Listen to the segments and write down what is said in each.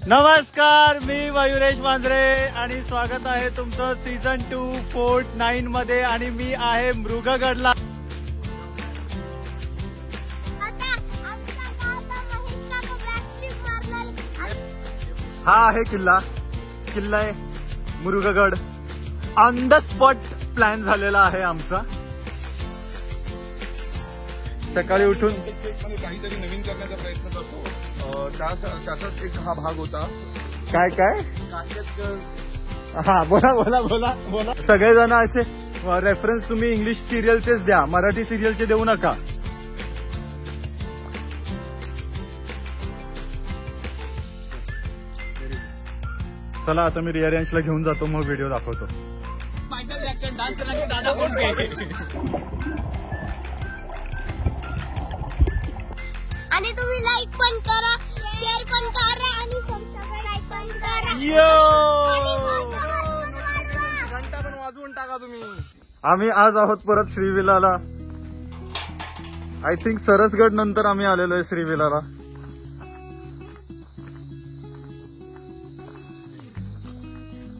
नमस्कार, मी मयुरेश मांजरे आणि स्वागत आहे तुमचं सीझन 2 फोर्ट 9 मध्ये आणि मी आहे मृगगडला। हा आहे किल्ला आहे Mrugagad. On the spot plan झालेला आहे आमचा। सकाळी उठून काहीतरी नवीन करण्याचा प्रयत्न करतो। त्याचाच एक हा भाग होता। काय हा बोला सगळेजण असे रेफरन्स तुम्ही इंग्लिश सिरियलचेच द्या, मराठी सिरियलचे देऊ नका। चला आता मी रियारियांशला घेऊन जातो, मग व्हिडिओ दाखवतो। मायकल जॅक्सन डान्स करण्याचे दादा कोण आणि तुम्ही लाईक पण करा, शेअर पण करा आणि सबस्क्राइब पण करा। घंटा पण वाजवून टाका तुम्ही। आम्ही आज आहोत परत श्रीविलाला। आय थिंक सरसगड नंतर आम्ही आलेलो आहे श्रीविलाला।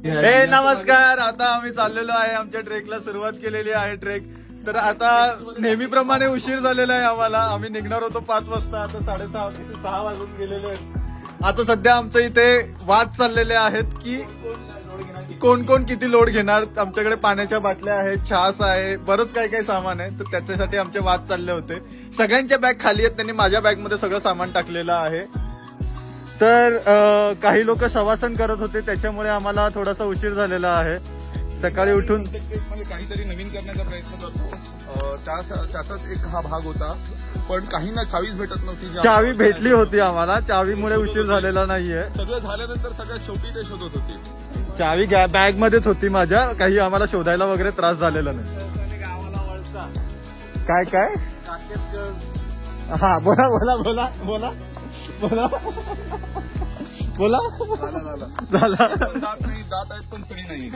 हे नमस्कार, आता आम्ही चाललेलो आहे आमच्या ट्रेकला, सुरुवात केलेली आहे ट्रेक। तर आता नेहमीप्रमाणे उशीर झालेला आहे आम्हाला। आम्ही निघणार होतो 5 वाजता, आता 6:30 वाजून गेलेले आहेत। आता सध्या आमचं इथे वाद चाललेले आहेत की कोण कोण किती लोड घेणार। आमच्याकडे पाण्याच्या बाटल्या आहेत, छास आहे, बरंच काही काही सामान आहे। तर त्याच्यासाठी आमचे वाद चालले होते। सगळ्यांच्या बॅग खाली आहेत, त्यांनी माझ्या बॅगमध्ये सगळं सामान टाकलेलं आहे। तर काही लोक शवासन करत होते, त्याच्यामुळे आम्हाला थोडासा उशीर झालेला आहे। सकाळी उठून काहीतरी नवीन करण्याचा प्रयत्न करतो। त्याचाच एक हा भाग होता, पण काही ना चावीच भेटत नव्हती। चावी भेटली होती आम्हाला, चावीमुळे उशीर झालेला नाहीये। सगळं झाल्यानंतर सगळ्यात शेवटी ते शोधत होती। चावी बॅग मध्येच होती माझ्या, काही आम्हाला शोधायला वगैरे त्रास झालेला नाही। काय हा बोला झाला। दात नाही, दात आहेत पण सही नाही।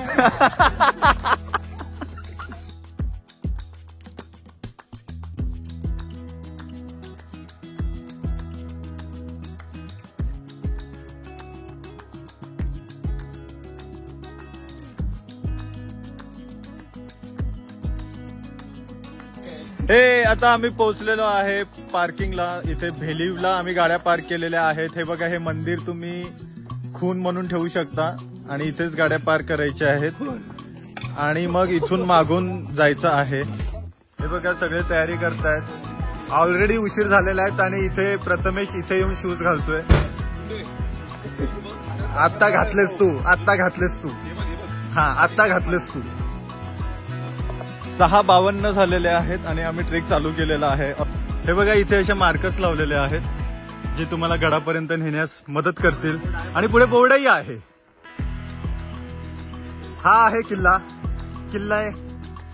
हे आता आम्ही पोहोचलेलो आहे पार्किंगला। इथे भेलीवला आम्ही गाड्या पार्क केलेल्या आहेत। हे बघा, हे मंदिर तुम्ही खून म्हणून ठेवू शकता आणि इथेच गाड्या पार्क करायच्या आहेत आणि मग इथून मागून जायचं आहे। हे बघा, सगळे तयारी करतायत। ऑलरेडी उशीर झालेला आहे आणि इथे प्रथमेश इथे येऊन शूज घालतोय। आत्ता घातलेस तू हा, आत्ता घातलेस तू। 6:52 झालेले आहेत आणि आम्ही ट्रेक चालू केलेला आहे। हे बघा, इथे असे मार्कर्स लावलेले आहेत जे तुम्हाला गडापर्यंत नेण्यास मदत करतील आणि पुढे बोर्डही आहे। हा आहे किल्ला आहे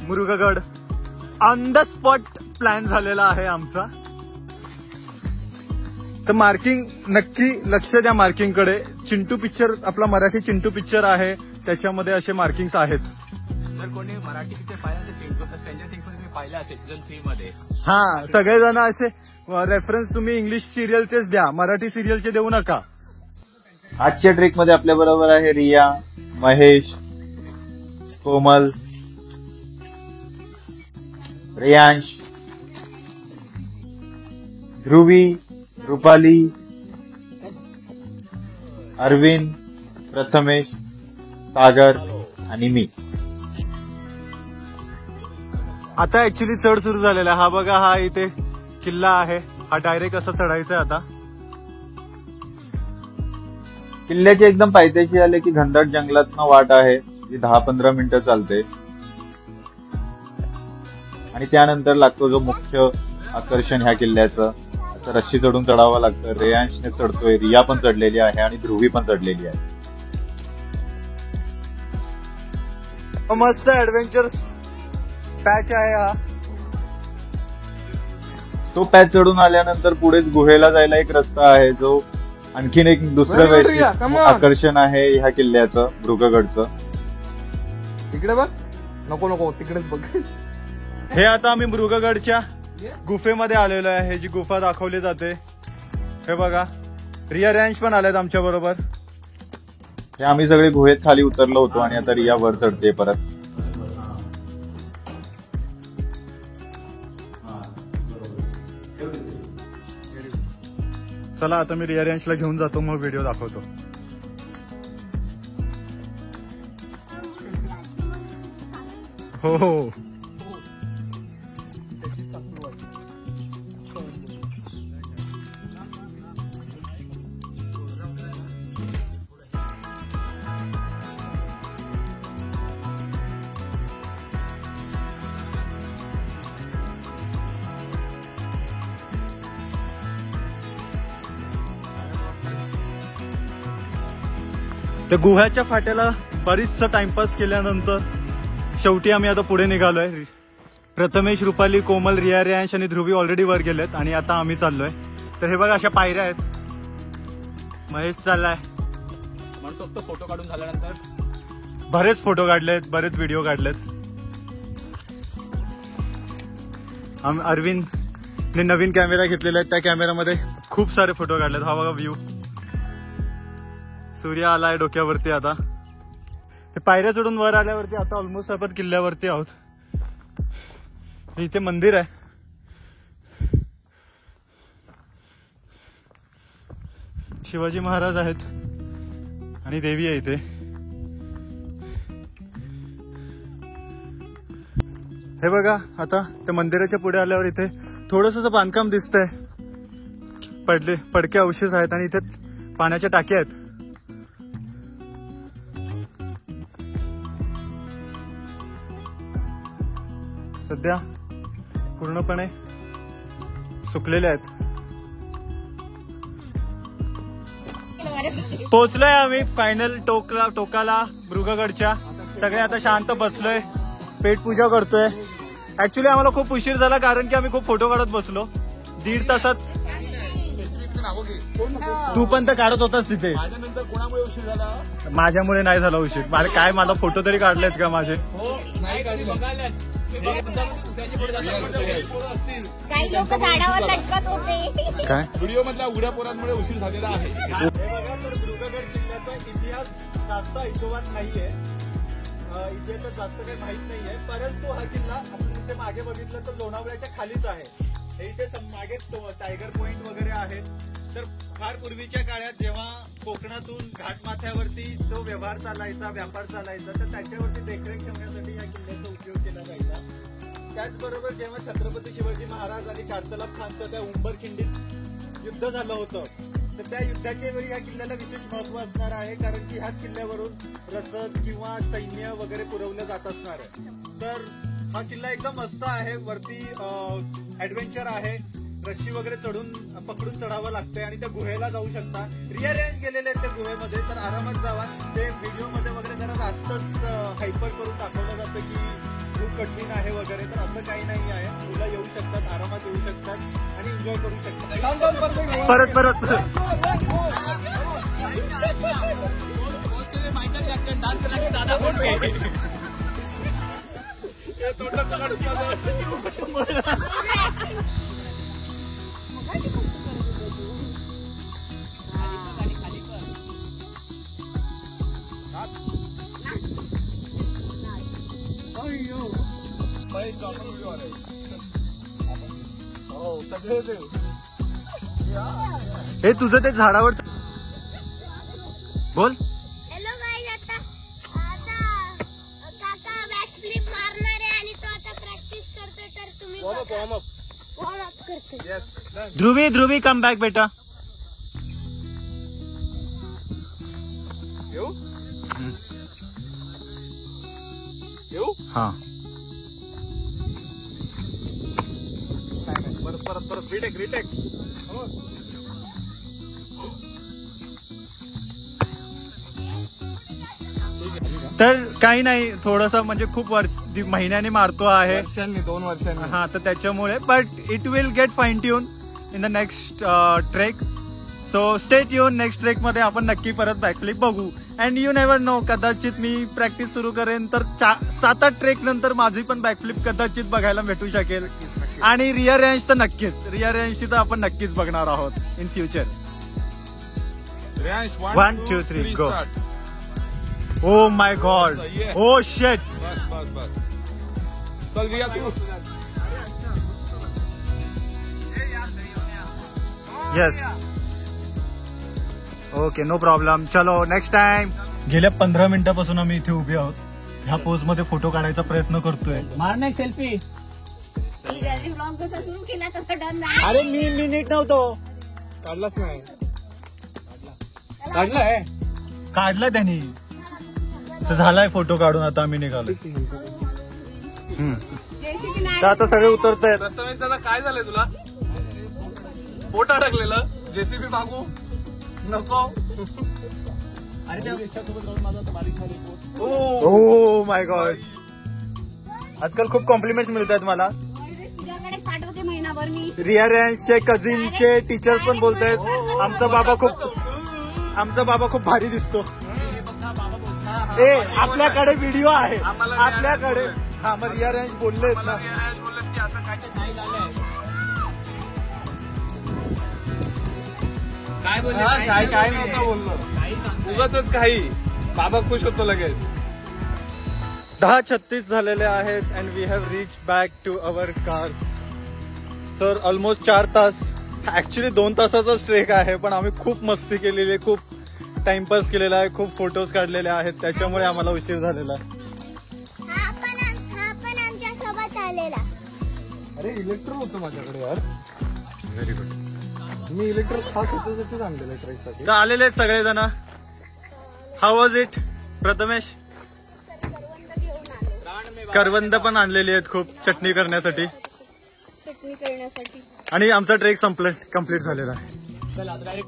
Mrugagad. On the spot plan झालेला आहे आमचा। तर मार्किंग नक्की लक्ष द्या मार्किंगकडे। चिंटू पिक्चर, आपला मराठी चिंटू पिक्चर आहे, त्याच्यामध्ये असे मार्किंग्स आहेत। जर कोणी मराठी पिक्चर पाहिला असेल, स्ट्रेंजर थिंग्स तुम्ही पाहिला असेल सीझन 3 मध्ये। हा, सगळेजण असे रेफरन्स तुम्ही इंग्लिश सिरियलचेच द्या, मराठी सिरियलचे देऊ नका। आजच्या ट्रेक मध्ये आपल्या बरोबर आहे रिया, महेश, कोमल, रियांश, ध्रुवी, रुपाली, अरविंद, प्रथमेश, सागर आणि मी। आता ऍक्च्युली चढ सुरू झालेला आहे। हा बघा, हा इथे किल्ला आहे, हा डायरेक्ट असं चढायचं आहे। आता किल्ल्याची एकदम पायथ्याशी आले की घनदाट जंगलातनं वाट आहे, जी 10-15 मिनिटं चालते आणि त्यानंतर लागतो जो मुख्य आकर्षण ह्या किल्ल्याचं। आता रस्सी चढून चढावं लागतं। रेयांशने चढतोय, रिया पण चढलेली आहे आणि ध्रुवी पण चढलेली आहे। मस्त ऍडव्हेंचर पॅच आहे हा। तो पॅच चढून आल्यानंतर पुढेच गुहेला जायला एक रस्ता आहे, जो आणखीन एक दुसरं आकर्षण आहे ह्या किल्ल्याचं, मृगगडचं। इकडे बघ, नको तिकडेच बघ। हे आता आम्ही मृगगडच्या गुफेमध्ये आलेलो आहे, जी गुफा दाखवली जाते। हे बघा, रिया रँच पण आल्यात आमच्या बरोबर। हे आम्ही सगळे गुहेत खाली उतरलो होतो आणि आता रिया वर चढते परत. चला आता मी रिया रेंजला घेऊन जातो, मग व्हिडिओ दाखवतो. हो हो त्या गुह्याच्या फाट्याला बरीचसा टाइमपास केल्यानंतर शेवटी आम्ही आता पुढे निघालोय. प्रथमेश, रुपाली, कोमल, रिया, रेयांश आणि ध्रुवी ऑलरेडी वर गेलेत आणि आता आम्ही चाललोय. तर हे बघा अशा पायऱ्या आहेत. महेश चाललाय. मनसोक्त फोटो काढून झाल्यानंतर बरेच फोटो काढलेत, बरेच व्हिडिओ काढलेत. अरविंदने नवीन कॅमेरा घेतलेला आहे, त्या कॅमेरामध्ये खूप सारे फोटो काढलेत. हा बघा व्ह्यू, सूर्य आलाय डोक्यावरती. आता ते पायऱ्या चढून वर आल्यावरती आता ऑलमोस्ट आपण किल्ल्यावरती आहोत. इथे मंदिर आहे. शिवाजी महाराज आहेत आणि देवी आहे इथे. हे बघा आता त्या मंदिराच्या पुढे आल्यावर इथे थोडंसं बांधकाम दिसतंय. पडके अवशेष आहेत आणि इथे पाण्याच्या टाक्या आहेत. सध्या पूर्णपणे सुकलेले आहेत. पोहोचलोय आम्ही फायनल टोकाला मृगगडच्या. सगळे आता शांत बसलोय, पेट पूजा करतोय. ऍक्च्युली आम्हाला खूप उशीर झाला कारण की आम्ही खूप फोटो काढत बसलो. 1.5 तासात. तू पण तर काढत होतास तिथे. माझ्यानंतर कोणामुळे उशीर झाला? माझ्यामुळे नाही झाला उशीर. मला फोटो तरी काढलेत का माझे? नाही काढली. काही लोक झाडावर लटकत होते. काय व्हिडिओ मधल्या उघड्या पोरांमुळे उशीर झालेला आहे. हे बघा, तर मृगगड किल्ल्याचा इतिहास जास्त ऐकवात नाहीये. इतिहासात जास्त काही माहित नाहीये. परंतु हा किल्ला आपण इथे मागे बघितलं तर लोणावळ्याच्या खालीच आहे. हे इथे मागेच टायगर पॉइंट वगैरे आहेत. तर फार पूर्वीच्या काळात जेव्हा कोकणातून घाटमाथ्यावरती जो व्यवहार चालायचा, व्यापार चालायचा, तर त्याच्यावरती देखरेख ठेवण्यासाठी या किल्ल्याचा उपयोग केला जायचा. त्याचबरोबर जेव्हा छत्रपती शिवाजी महाराज आणि कांतलाब खानचं त्या उंबरखिंडीत युद्ध झालं होतं, तर त्या युद्धाच्या वेळी या किल्ल्याला विशेष महत्व असणार आहे. कारण की ह्याच किल्ल्यावरून रसद किंवा सैन्य वगैरे पुरवलं जात असणार आहे. तर हा किल्ला एकदम मस्त आहे. वरती ऍडव्हेंचर आहे. रस्सी वगैरे पकडून चढावं लागतंय आणि त्या गुहेला जाऊ शकता. रिया रेंज गेलेले आहेत त्या गुहेमध्ये, तर आरामात जावा. ते व्हिडिओमध्ये वगैरे जरा जास्तच हायपर करून दाखवलं जातं की खूप कठीण आहे वगैरे. तर असं काही नाही आहे. मुलं येऊ शकतात, आरामात येऊ शकतात आणि एन्जॉय करू शकतात. परत मायकल जॅक्सन डान्स करण्याचे दादा कोण काय? हे तुझं ते झाडावर बोल. हॅलो गाईज, आता काका बॅकफ्लिप मारणार आहे आणि तो आता प्रॅक्टिस करतोय. तर तुम्ही वॉर्म अप करतोय. ध्रुवी कम बॅक बेटा. येऊ? हा परत रिटेक. तर काही नाही, थोडंसं म्हणजे खूप महिन्याने मारतो आहे. 2 वर्षांनी. हा, तर त्याच्यामुळे but it will get fine tune in the next trek. So stay tune. Next trek मध्ये आपण नक्की परत बॅकफ्लिप बघू. अँड यू नेव्हर नो, कदाचित मी प्रॅक्टिस सुरू करेन तर 7-8 ट्रेक नंतर माझी पण बॅकफ्लिप कदाचित बघायला भेटू शकेल. आणि रिया रेंज तर नक्कीच, रिया रेंजची तर आपण नक्कीच बघणार आहोत in future. 1 2 3 go. Oh my god, oh shit. बस बस बस. चल रिया तू. येस. Okay, no problem. चलो नेक्स्ट टाइम. गेल्या 15 मिनिटापासून आम्ही इथे उभे आहोत. ह्या पोज मध्ये फोटो काढायचा प्रयत्न करतोय. मारना एक सेल्फी. सुरू केला तसं डन नाही. अरे मी नीट नव्हतो. काढलाच नाही. काढलाय. काढला त्यांनी. तर झालाय फोटो काढून. आता आम्ही निघालो. JCB नाही. तर आता सगळे उतरत आहेत. प्रथमेश दादा काय झालंय तुला? पोट अडकलेलं. जेसीबी मागू नको. अरे त्या सोबत राहून माझा तो बारीक झाले पोट. ओ माय गॉड. आजकाल खूप कॉम्प्लिमेंट्स मिळत आहेत मला. तुझ्याकडे पाठवते महिनाभर मी. रिया रॅन्सचे कझिनचे टीचर्स पण बोलतायत आमचा बाबा खूप भारी दिसतो. ए, आपल्याकडे व्हिडिओ आहे. आपल्याकडे. हा, मग रिया रॅन्स बोललेत ना. काय बोलले? काय नव्हतं बोललो. उगाचच काही. बाबा खुश होतो लगेच. 10:36 झालेले आहेत and we have reach back to our cars. Sir almost 4 तास, ऍक्च्युली 2 तासाचाच ट्रेक आहे, पण आम्ही खूप मस्ती केलेली आहे, खूप टाइमपास केलेला आहे, खूप फोटोज काढलेले आहेत, त्याच्यामुळे आम्हाला उशीर झालेला. हा पण आमच्या सोबत आलेला. अरे इलेक्ट्रो होतं माझ्याकडे यार. Very good. मी इलेक्ट्रो खास ह्याच्यासाठी आणलेलं ट्रेकसाठी. तर आलेले आहेत सगळेजण. How was it Prathamesh? करवंद पण आणलेली आहेत खूप चटणी करण्यासाठी. आणि आमचा ट्रेक कम्प्लीट झालेला आहे.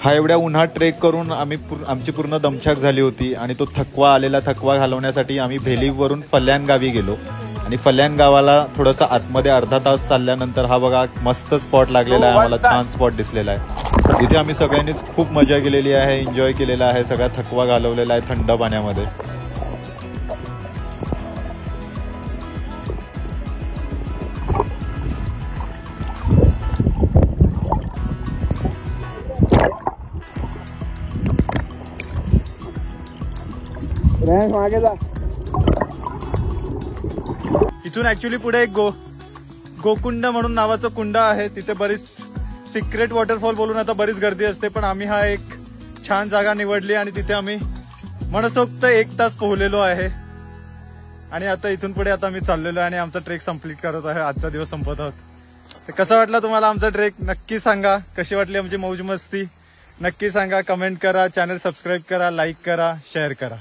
हा एवढ्या उन्हात ट्रेक करून आमची पूर्ण दमछाक झाली होती आणि तो थकवा घालवण्यासाठी आम्ही भेलीवरून फल्यान गावी गेलो. आणि फल्यान गावाला थोडंसं आतमध्ये अर्धा तास चालल्यानंतर हा बघा मस्त स्पॉट लागलेला आहे. आम्हाला छान स्पॉट दिसलेला आहे. इथे आम्ही सगळ्यांनीच खूप मजा केलेली आहे, एन्जॉय केलेला आहे, सगळा थकवा घालवलेला आहे थंड पाण्यामध्ये. इथून ऍक्च्युली पुढे एक गोकुंड म्हणून नावाचं कुंड आहे. तिथे बरीच सिक्रेट वॉटरफॉल बोलून आता बरीच गर्दी असते, पण आम्ही हा एक छान जागा निवडली आणि तिथे आम्ही मनसोक्त 1 तास पोहलेलो आहे. आणि आता इथून पुढे आता आम्ही चाललेलो आहे आणि आमचा ट्रेक कंप्लीट करत आहे. आजचा दिवस संपत आहोत. तर कसा वाटला तुम्हाला आमचा ट्रेक? नक्की सांगा. कशी वाटली आमची मौज मस्ती नक्की सांगा. कमेंट करा, चॅनल सबस्क्राईब करा, लाईक करा, शेअर करा.